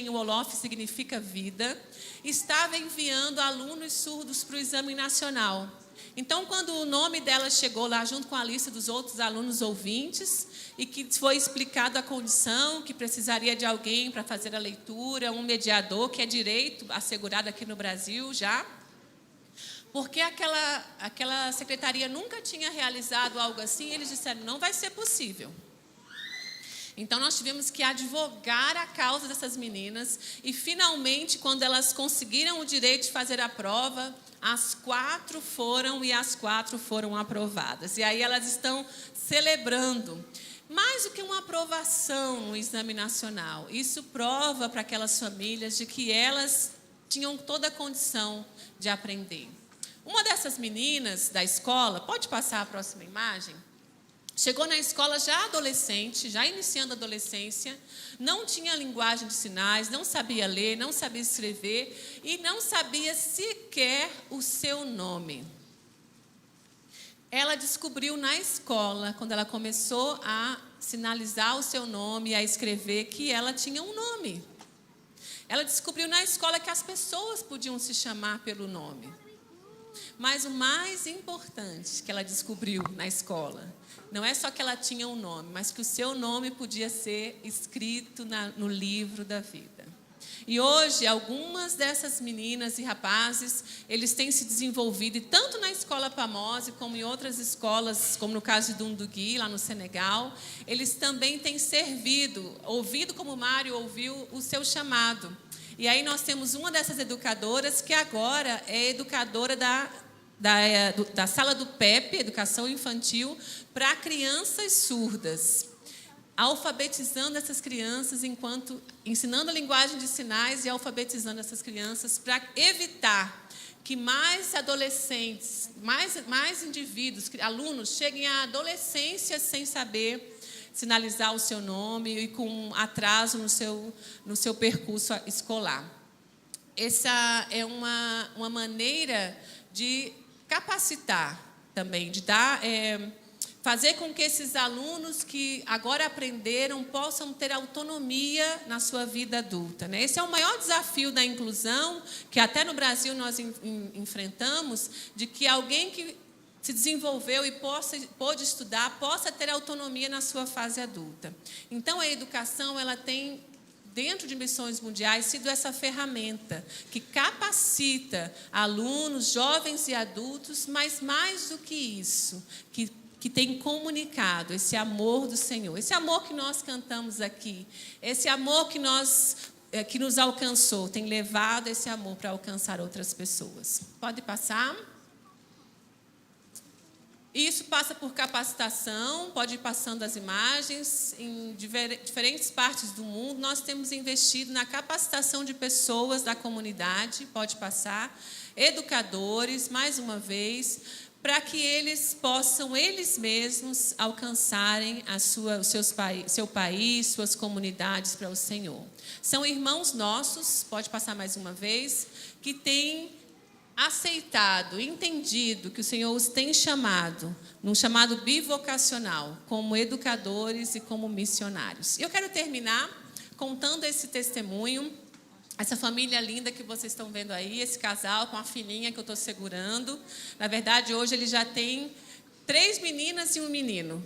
em Wolof significa vida, estava enviando alunos surdos para o exame nacional. Então, quando o nome dela chegou lá, junto com a lista dos outros alunos ouvintes, e que foi explicado a condição, que precisaria de alguém para fazer a leitura, um mediador, que é direito assegurado aqui no Brasil já, porque aquela secretaria nunca tinha realizado algo assim, eles disseram, não vai ser possível. Então, nós tivemos que advogar a causa dessas meninas e, finalmente, quando elas conseguiram o direito de fazer a prova, as 4 foram aprovadas. E aí elas estão celebrando. Mais do que uma aprovação no exame nacional, isso prova para aquelas famílias de que elas tinham toda a condição de aprender. Uma dessas meninas da escola, pode passar a próxima imagem? Chegou na escola já adolescente, já iniciando a adolescência, não tinha linguagem de sinais, não sabia ler, não sabia escrever e não sabia sequer o seu nome. Ela descobriu na escola, quando ela começou a sinalizar o seu nome, a escrever, que ela tinha um nome. Ela descobriu na escola que as pessoas podiam se chamar pelo nome. Mas o mais importante que ela descobriu na escola, não é só que ela tinha um nome, mas que o seu nome podia ser escrito no livro da vida. E hoje, algumas dessas meninas e rapazes, eles têm se desenvolvido, e tanto na escola Pamose, como em outras escolas, como no caso de Dundugui, lá no Senegal, eles também têm servido, ouvido como o Mário ouviu o seu chamado. E aí nós temos uma dessas educadoras, que agora é educadora da sala do PEP, Educação Infantil, para crianças surdas, alfabetizando essas crianças, ensinando a linguagem de sinais e alfabetizando essas crianças para evitar que mais adolescentes, mais indivíduos, alunos, cheguem à adolescência sem saber sinalizar o seu nome e com atraso no seu percurso escolar. Essa é uma maneira de capacitar também, de fazer com que esses alunos que agora aprenderam possam ter autonomia na sua vida adulta, né? Esse é o maior desafio da inclusão, que até no Brasil nós enfrentamos, de que alguém que se desenvolveu e pôde estudar, possa ter autonomia na sua fase adulta. Então, a educação, ela tem, dentro de Missões Mundiais, sido essa ferramenta que capacita alunos, jovens e adultos, mas mais do que isso, que tem comunicado esse amor do Senhor, esse amor que nós cantamos aqui, esse amor que nos alcançou, tem levado esse amor para alcançar outras pessoas. Pode passar? Isso passa por capacitação, pode ir passando as imagens. Em diferentes partes do mundo, nós temos investido na capacitação de pessoas da comunidade, pode passar, educadores, mais uma vez, para que eles possam, eles mesmos, alcançarem seu país, suas comunidades para o Senhor. São irmãos nossos, pode passar mais uma vez, que têm aceitado, entendido que o Senhor os tem chamado, num chamado bivocacional, como educadores e como missionários. Eu quero terminar contando esse testemunho, essa família linda que vocês estão vendo aí, esse casal com a filhinha que eu estou segurando. Na verdade, hoje ele já tem 3 meninas e um menino.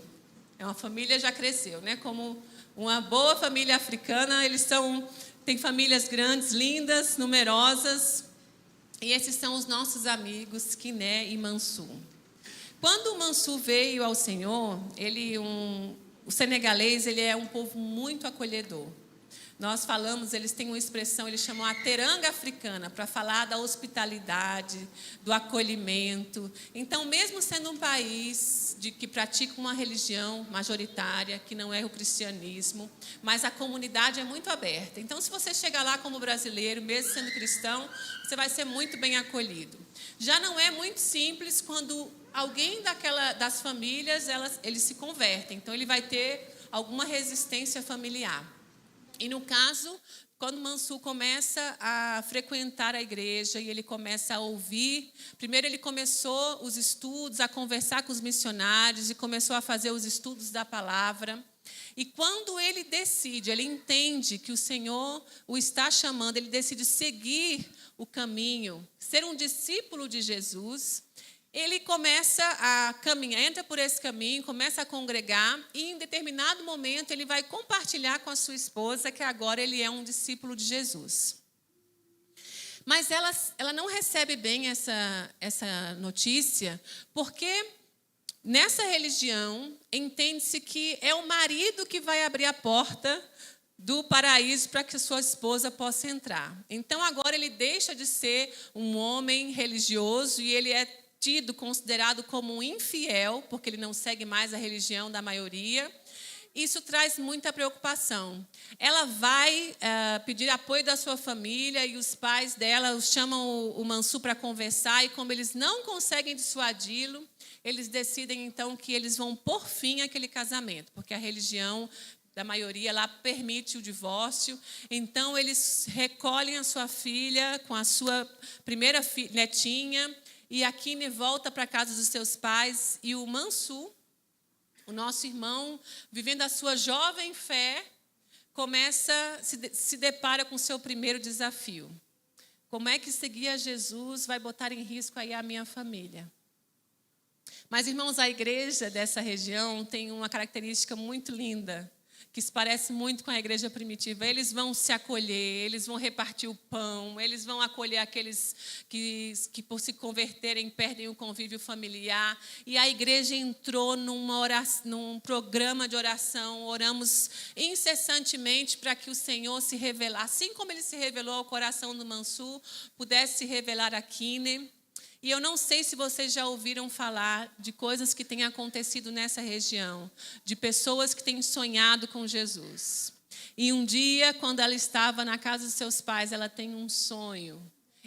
É uma família, já cresceu, né? Como uma boa família africana, eles têm famílias grandes, lindas, numerosas. E esses são os nossos amigos, Kiné e Mansu. Quando o Mansu veio ao Senhor, o senegalês, ele é um povo muito acolhedor. Nós falamos, eles têm uma expressão, eles chamam a teranga africana, para falar da hospitalidade, do acolhimento. Então, mesmo sendo um país que pratica uma religião majoritária, que não é o cristianismo, mas a comunidade é muito aberta. Então, se você chegar lá como brasileiro, mesmo sendo cristão, você vai ser muito bem acolhido. Já não é muito simples quando alguém das famílias, eles se convertem. Então, ele vai ter alguma resistência familiar. E no caso, quando Mansu começa a frequentar a igreja e ele começa a ouvir, primeiro ele começou os estudos, a conversar com os missionários e começou a fazer os estudos da palavra. E quando ele entende que o Senhor o está chamando, ele decide seguir o caminho, ser um discípulo de Jesus. Ele começa a caminhar, entra por esse caminho, começa a congregar e, em determinado momento, ele vai compartilhar com a sua esposa que agora ele é um discípulo de Jesus. Mas ela não recebe bem essa notícia, porque nessa religião entende-se que é o marido que vai abrir a porta do paraíso para que sua esposa possa entrar. Então, agora ele deixa de ser um homem religioso e ele é considerado como um infiel, porque ele não segue mais a religião da maioria. Isso traz muita preocupação. Ela vai pedir apoio da sua família e os pais dela chamam o Mansu para conversar e, como eles não conseguem dissuadi-lo, eles decidem então que eles vão pôr fim àquele casamento, porque a religião da maioria lá permite o divórcio. Então eles recolhem a sua filha com a sua primeira netinha. E a Kiné volta para a casa dos seus pais e o Mansu, o nosso irmão, vivendo a sua jovem fé, se depara com o seu primeiro desafio. Como é que seguir a Jesus vai botar em risco aí a minha família? Mas, irmãos, a igreja dessa região tem uma característica muito linda, que se parece muito com a igreja primitiva. Eles vão se acolher, eles vão repartir o pão, eles vão acolher aqueles que por se converterem, perdem o convívio familiar. E a igreja entrou num programa de oração. Oramos incessantemente para que o Senhor se revelasse, assim como Ele se revelou ao coração do Mansu, pudesse se revelar a Kiné. E eu não sei se vocês já ouviram falar de coisas que têm acontecido nessa região, de pessoas que têm sonhado com Jesus. E um dia, quando ela estava na casa dos seus pais, ela tem um sonho.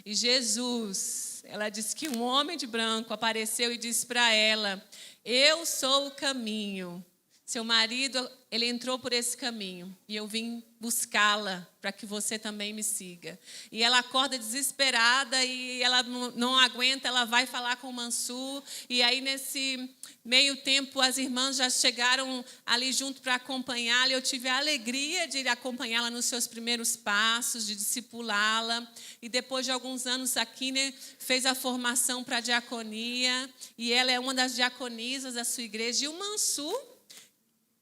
E Jesus, ela diz que um homem de branco apareceu e disse para ela: eu sou o caminho. Seu marido, ele entrou por esse caminho e eu vim buscá-la para que você também me siga. E ela acorda desesperada e ela não aguenta, ela vai falar com o Mansur. E aí, nesse meio tempo, as irmãs já chegaram ali junto para acompanhá-la. Eu tive a alegria de ir acompanhá-la nos seus primeiros passos, de discipulá-la. E depois de alguns anos aqui, né, fez a formação para a diaconia. E ela é uma das diaconisas da sua igreja. E o Mansur,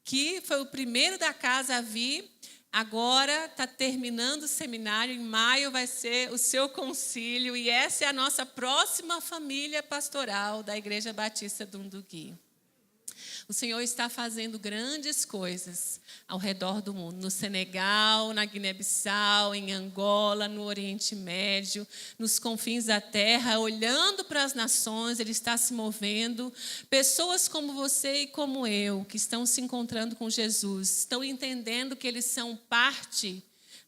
que foi o primeiro da casa a vir, agora está terminando o seminário, em maio vai ser o seu concílio, e essa é a nossa próxima família pastoral da Igreja Batista do Undugui. O Senhor está fazendo grandes coisas ao redor do mundo, no Senegal, na Guiné-Bissau, em Angola, no Oriente Médio, nos confins da terra, olhando para as nações, Ele está se movendo. Pessoas como você e como eu, que estão se encontrando com Jesus, estão entendendo que eles são parte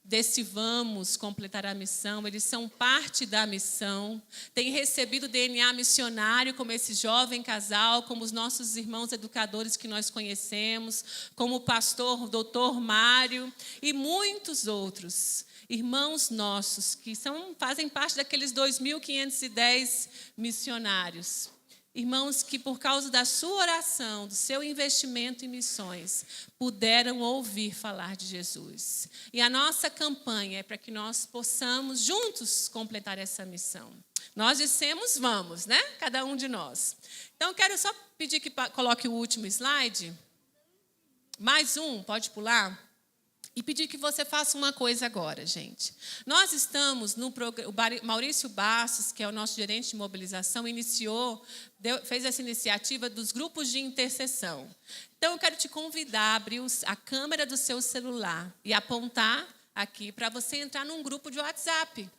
desse vamos completar a missão, eles são parte da missão, têm recebido DNA missionário, como esse jovem casal, como os nossos irmãos educadores que nós conhecemos, como o pastor, o doutor Mário e muitos outros irmãos nossos que fazem parte daqueles 2.510 missionários. Irmãos que, por causa da sua oração, do seu investimento em missões, puderam ouvir falar de Jesus. E a nossa campanha é para que nós possamos juntos completar essa missão. Nós dissemos vamos, né? Cada um de nós. Então, eu quero só pedir que coloque o último slide. Mais um, pode pular. E pedir que você faça uma coisa agora, gente. Nós estamos no programa, o Maurício Bastos, que é o nosso gerente de mobilização, fez essa iniciativa dos grupos de intercessão. Então, eu quero te convidar a abrir a câmera do seu celular e apontar aqui para você entrar num grupo de WhatsApp.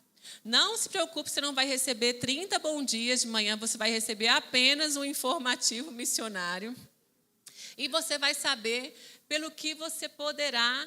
Não se preocupe, você não vai receber 30 bom dias de manhã, você vai receber apenas um informativo missionário. E você vai saber pelo que você poderá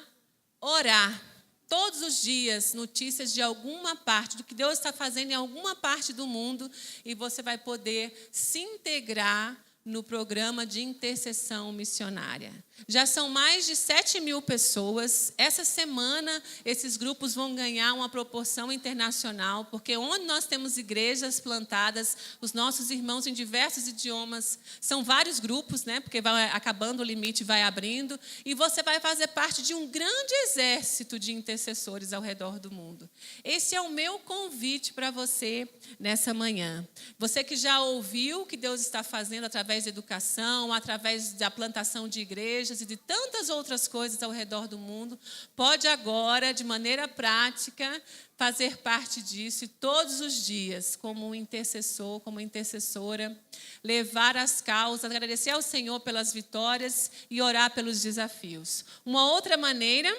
orar todos os dias, notícias de alguma parte, do que Deus está fazendo em alguma parte do mundo, e você vai poder se integrar no programa de intercessão missionária. Já são mais de 7.000 pessoas. Essa semana, esses grupos vão ganhar uma proporção internacional, porque onde nós temos igrejas plantadas, os nossos irmãos em diversos idiomas, são vários grupos, né? Porque vai acabando o limite, vai abrindo, e você vai fazer parte de um grande exército de intercessores ao redor do mundo. Esse é o meu convite para você nessa manhã. Você que já ouviu o que Deus está fazendo através da educação, através da plantação de igrejas e de tantas outras coisas ao redor do mundo, pode agora, de maneira prática, fazer parte disso e todos os dias, como um intercessor, como intercessora, levar as causas, agradecer ao Senhor pelas vitórias e orar pelos desafios. Uma outra maneira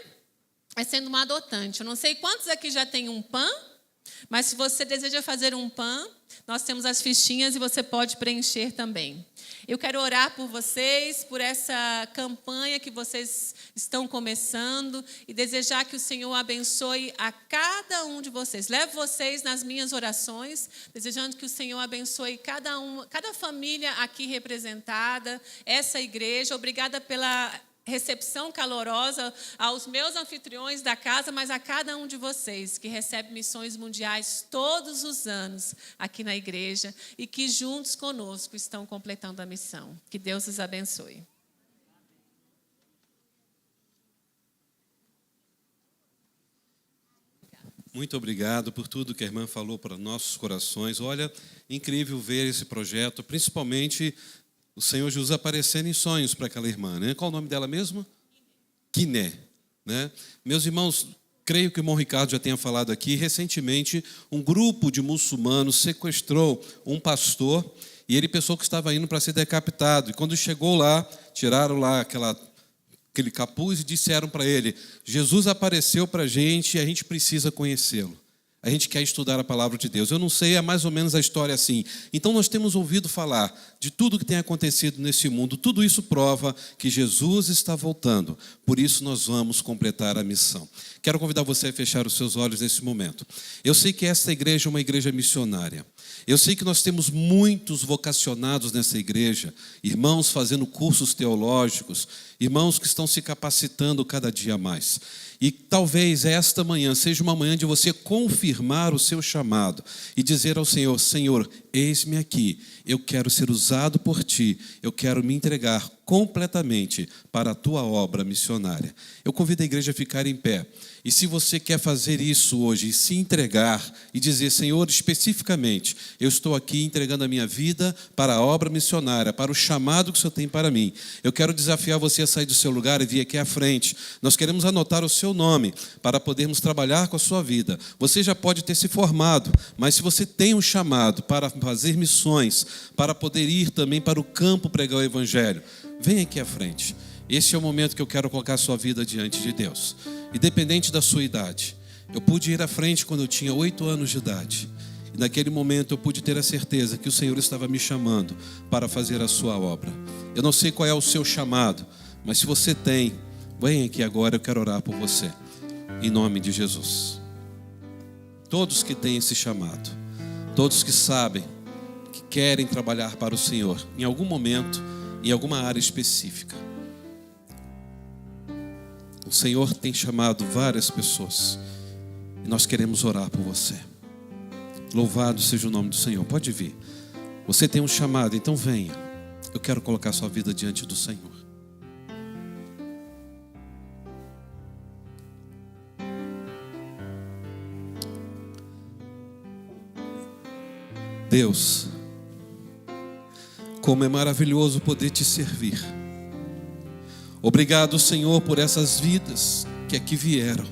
é sendo uma adotante. Eu não sei quantos aqui já têm um PAN, mas se você deseja fazer um PAN, nós temos as fichinhas e você pode preencher também. Eu quero orar por vocês, por essa campanha que vocês estão começando e desejar que o Senhor abençoe a cada um de vocês. Levo vocês nas minhas orações, desejando que o Senhor abençoe cada família aqui representada, essa igreja. Obrigada pela recepção calorosa aos meus anfitriões da casa, mas a cada um de vocês que recebe missões mundiais todos os anos aqui na igreja e que juntos conosco estão completando a missão. Que Deus os abençoe. Muito obrigado por tudo que a irmã falou para nossos corações. Olha, incrível ver esse projeto, principalmente o Senhor Jesus aparecendo em sonhos para aquela irmã, né? Qual o nome dela mesmo? Quiné, né? Meus irmãos, creio que o irmão Ricardo já tenha falado aqui, recentemente um grupo de muçulmanos sequestrou um pastor e ele pensou que estava indo para ser decapitado. E quando chegou lá, tiraram lá aquele capuz e disseram para ele: Jesus apareceu para a gente e a gente precisa conhecê-lo. A gente quer estudar a palavra de Deus. Eu não sei, é mais ou menos a história assim. Então, nós temos ouvido falar de tudo que tem acontecido nesse mundo. Tudo isso prova que Jesus está voltando. Por isso, nós vamos completar a missão. Quero convidar você a fechar os seus olhos nesse momento. Eu sei que esta igreja é uma igreja missionária. Eu sei que nós temos muitos vocacionados nessa igreja, irmãos fazendo cursos teológicos, irmãos que estão se capacitando cada dia mais. E talvez esta manhã seja uma manhã de você confirmar o seu chamado e dizer ao Senhor: Senhor, eis-me aqui, eu quero ser usado por Ti, eu quero me entregar completamente para a Tua obra missionária. Eu convido a igreja a ficar em pé. E se você quer fazer isso hoje, e se entregar e dizer: Senhor, especificamente, eu estou aqui entregando a minha vida para a obra missionária, para o chamado que o Senhor tem para mim. Eu quero desafiar você a sair do seu lugar e vir aqui à frente. Nós queremos anotar o seu nome para podermos trabalhar com a sua vida. Você já pode ter se formado, mas se você tem um chamado para fazer missões, para poder ir também para o campo pregar o Evangelho, vem aqui à frente. Esse é o momento que eu quero colocar a sua vida diante de Deus. Independente da sua idade. Eu pude ir à frente quando eu tinha 8 anos de idade. E naquele momento eu pude ter a certeza que o Senhor estava me chamando para fazer a sua obra. Eu não sei qual é o seu chamado, mas se você tem, vem aqui agora, eu quero orar por você. Em nome de Jesus. Todos que têm esse chamado, todos que sabem, que querem trabalhar para o Senhor, em algum momento, em alguma área específica. O Senhor tem chamado várias pessoas e nós queremos orar por você. Louvado seja o nome do Senhor. Pode vir. Você tem um chamado, então venha. Eu quero colocar sua vida diante do Senhor. Deus, como é maravilhoso poder te servir. Obrigado, Senhor, por essas vidas que aqui vieram.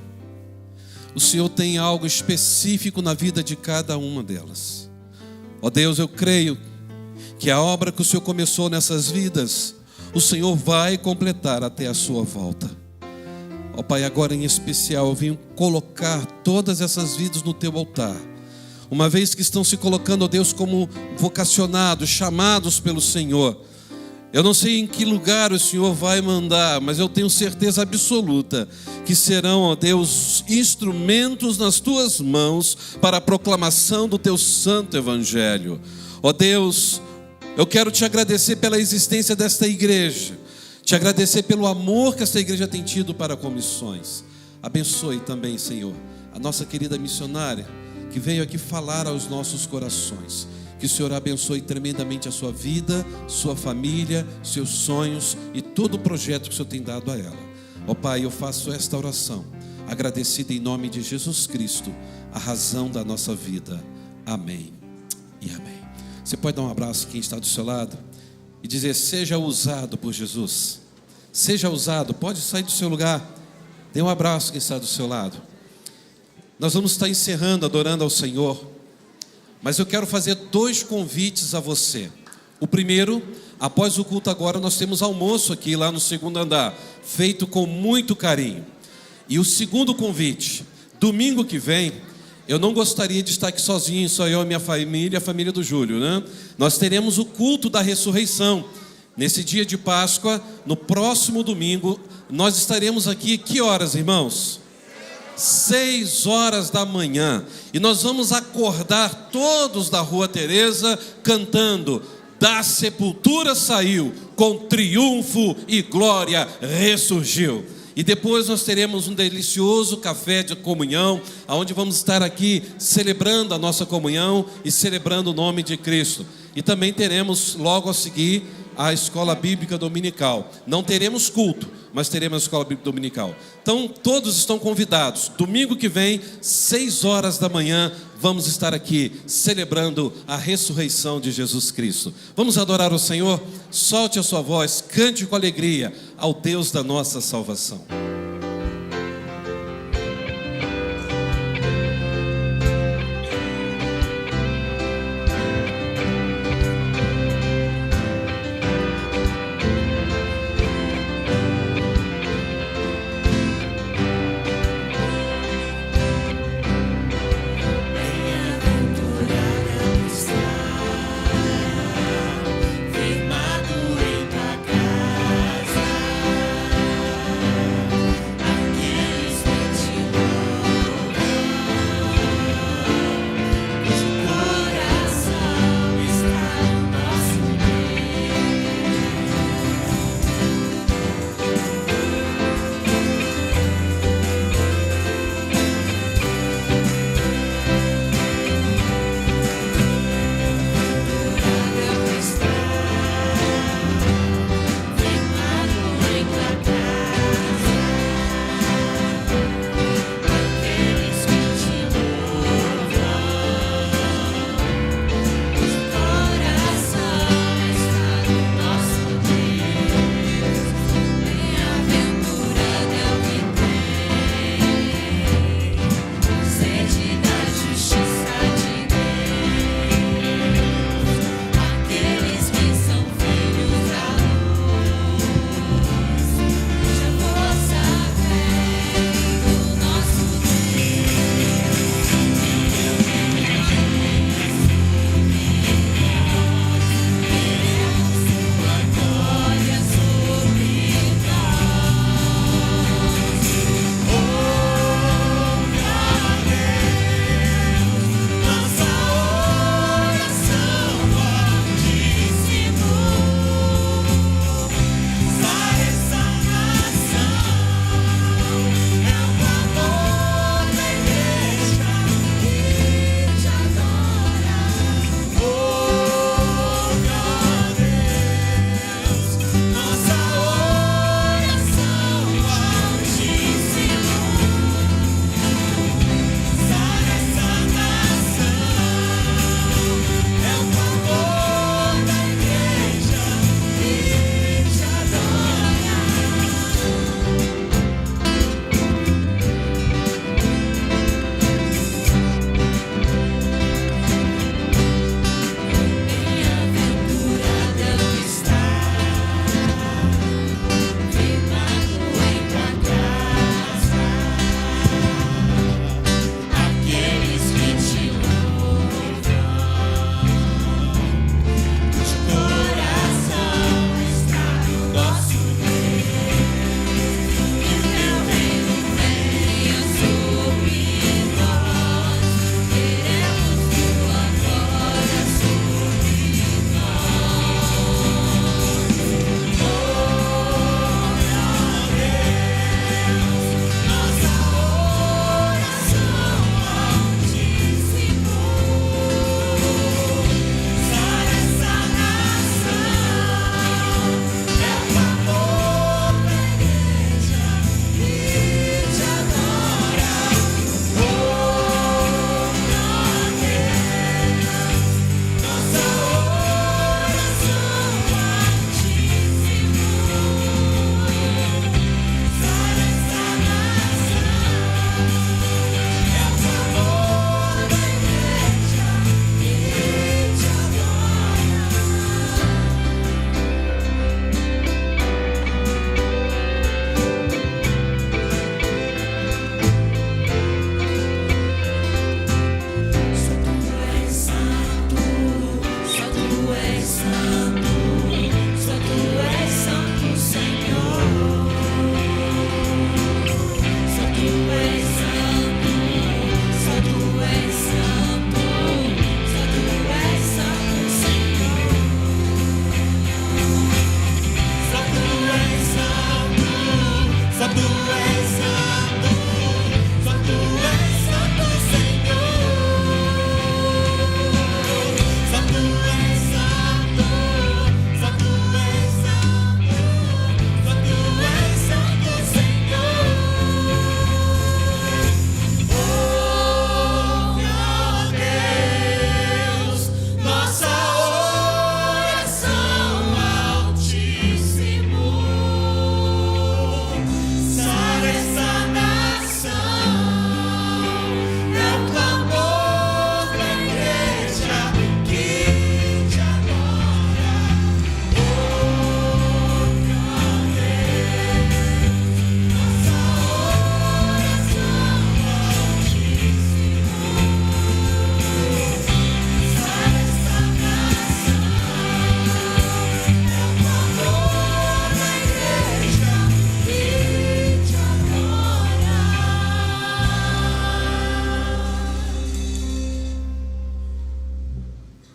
O Senhor tem algo específico na vida de cada uma delas. Ó Deus, eu creio que a obra que o Senhor começou nessas vidas, o Senhor vai completar até a sua volta. Ó Pai, agora em especial eu vim colocar todas essas vidas no teu altar. Uma vez que estão se colocando, ó Deus, como vocacionados, chamados pelo Senhor. Eu não sei em que lugar o Senhor vai mandar, mas eu tenho certeza absoluta que serão, ó Deus, instrumentos nas tuas mãos para a proclamação do teu santo evangelho. Ó Deus, eu quero te agradecer pela existência desta igreja, te agradecer pelo amor que esta igreja tem tido para com missões. Abençoe também, Senhor, a nossa querida missionária que veio aqui falar aos nossos corações. Que o Senhor abençoe tremendamente a sua vida, sua família, seus sonhos e todo o projeto que o Senhor tem dado a ela. Ó Pai, eu faço esta oração, agradecido em nome de Jesus Cristo, a razão da nossa vida. Amém e amém. Você pode dar um abraço a quem está do seu lado e dizer: seja usado por Jesus. Seja usado, pode sair do seu lugar. Dê um abraço a quem está do seu lado. Nós vamos estar encerrando, adorando ao Senhor. Mas eu quero fazer 2 convites a você. O primeiro, após o culto agora, nós temos almoço aqui lá no 2º andar, feito com muito carinho. E o segundo convite, domingo que vem, eu não gostaria de estar aqui sozinho, só eu e minha família, a família do Júlio, né? Nós teremos o culto da ressurreição. Nesse dia de Páscoa, no próximo domingo, nós estaremos aqui, que horas, irmãos? 6 horas da manhã, e nós vamos acordar todos da Rua Teresa cantando: da sepultura saiu, com triunfo e glória ressurgiu. E depois nós teremos um delicioso café de comunhão, onde vamos estar aqui celebrando a nossa comunhão e celebrando o nome de Cristo. E também teremos logo a seguir a escola bíblica dominical. Não teremos culto, mas teremos a escola bíblica dominical. Então todos estão convidados. Domingo que vem, 6 horas da manhã, vamos estar aqui celebrando a ressurreição de Jesus Cristo. Vamos adorar o Senhor? Solte a sua voz, cante com alegria ao Deus da nossa salvação.